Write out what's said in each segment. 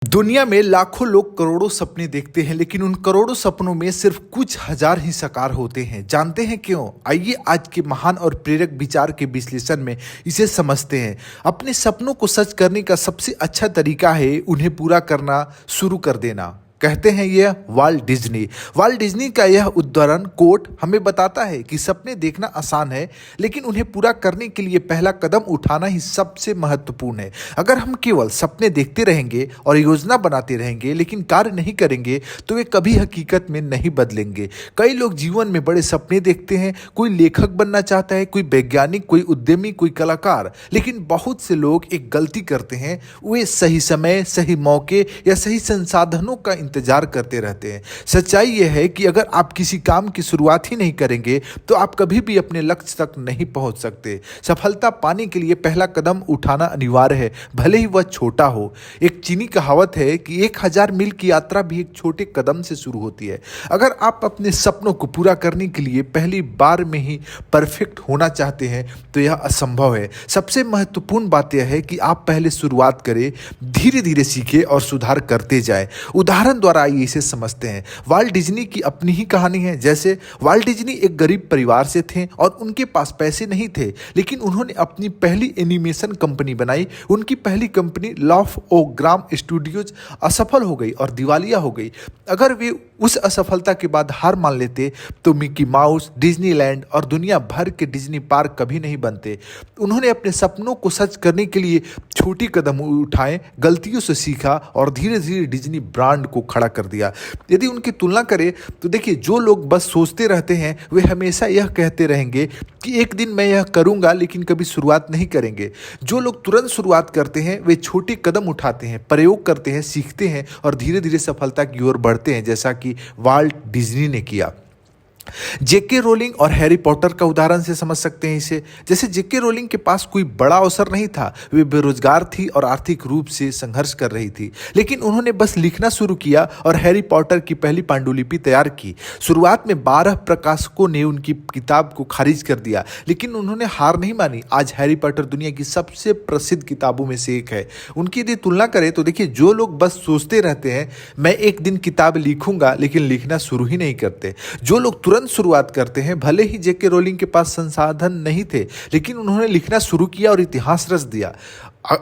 दुनिया में लाखों लोग करोड़ों सपने देखते हैं, लेकिन उन करोड़ों सपनों में सिर्फ कुछ हजार ही साकार होते हैं। जानते हैं क्यों? आइए आज के महान और प्रेरक विचार के विश्लेषण में इसे समझते हैं। अपने सपनों को सच करने का सबसे अच्छा तरीका है उन्हें पूरा करना शुरू कर देना। कहते हैं यह वाल्ट डिज्नी। वाल्ट डिज्नी का यह उद्धरण कोट हमें बताता है कि सपने देखना आसान है, लेकिन उन्हें पूरा करने के लिए पहला कदम उठाना ही सबसे महत्वपूर्ण है। अगर हम केवल सपने देखते रहेंगे और योजना बनाते रहेंगे लेकिन कार्य नहीं करेंगे तो वे कभी हकीकत में नहीं बदलेंगे। कई लोग जीवन में बड़े सपने देखते हैं। कोई लेखक बनना चाहता है, कोई वैज्ञानिक, कोई उद्यमी, कोई कलाकार। लेकिन बहुत से लोग एक गलती करते हैं, वे सही समय, सही मौके या सही संसाधनों का इंतजार करते रहते हैं। सच्चाई यह है कि अगर आप किसी काम की शुरुआत ही नहीं करेंगे तो आप कभी भी अपने लक्ष्य तक नहीं पहुंच सकते। सफलता पाने के लिए पहला कदम उठाना अनिवार्य है, भले ही वह छोटा हो। एक चीनी कहावत है कि 1000 मील की यात्रा भी एक छोटे कदम से शुरू होती है। अगर आप अपने सपनों को पूरा करने के लिए पहली बार में ही परफेक्ट होना चाहते हैं तो यह असंभव है। सबसे महत्वपूर्ण बात यह है कि आप पहले शुरुआत करें, धीरे धीरे सीखें और सुधार करते जाएं। उदाहरण द्वारा आइए इसे समझते हैं। वाल्ट डिज्नी की अपनी ही कहानी है। जैसे वाल्ट डिज्नी एक गरीब परिवार से थे और उनके पास पैसे नहीं थे, लेकिन उन्होंने अपनी पहली एनिमेशन कंपनी बनाई। उनकी पहली कंपनी लॉफ ओ ग्राम स्टूडियोज असफल हो गई और दिवालिया हो गई। अगर वे उस असफलता के बाद हार मान लेते तो मिकी माउस, डिज्नीलैंड और दुनिया भर के डिज्नी पार्क कभी नहीं बनते। उन्होंने अपने सपनों को सच करने के लिए छोटी कदम उठाए, गलतियों से सीखा और धीरे धीरे डिज्नी ब्रांड को खड़ा कर दिया। यदि उनकी तुलना करें तो देखिए, जो लोग बस सोचते रहते हैं वे हमेशा यह कहते रहेंगे कि एक दिन मैं यह करूंगा, लेकिन कभी शुरुआत नहीं करेंगे। जो लोग तुरंत शुरुआत करते हैं वे छोटे कदम उठाते हैं, प्रयोग करते हैं, सीखते हैं और धीरे धीरे सफलता की ओर बढ़ते हैं, जैसा कि वाल्ट डिज्नी ने किया। जेके रोलिंग और हैरी पॉटर का उदाहरण से समझ सकते हैं इसे। जैसे जेके रोलिंग के पास कोई बड़ा अवसर नहीं था, वे बेरोजगार थी और आर्थिक रूप से संघर्ष कर रही थी, लेकिन उन्होंने बस लिखना शुरू किया और हैरी पॉटर की पहली पांडुलिपि तैयार की। शुरुआत में 12 प्रकाशकों ने उनकी किताब को खारिज कर दिया, लेकिन उन्होंने हार नहीं मानी। आज हैरी पॉटर दुनिया की सबसे प्रसिद्ध किताबों में से एक है। उनकी यदि तुलना करें तो देखिए, जो लोग बस सोचते रहते हैं मैं एक दिन किताब लिखूंगा, लेकिन लिखना शुरू ही नहीं करते। जो लोग तुरंत शुरुआत करते हैं, भले ही जेके रोलिंग के पास संसाधन नहीं थे, लेकिन उन्होंने लिखना शुरू किया और इतिहास रच दिया।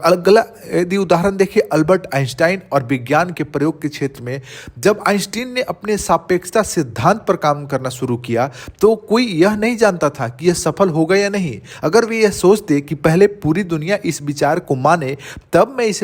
अगला यदि उदाहरण देखिए, अल्बर्ट आइंस्टाइन और विज्ञान के प्रयोग के क्षेत्र में जब आइंस्टीन ने अपने सापेक्षता सिद्धांत पर काम करना शुरू किया तो कोई यह नहीं जानता था कि यह सफल होगा या नहीं। अगर वे यह सोचते कि पहले पूरी दुनिया इस विचार को माने तब मैं इसे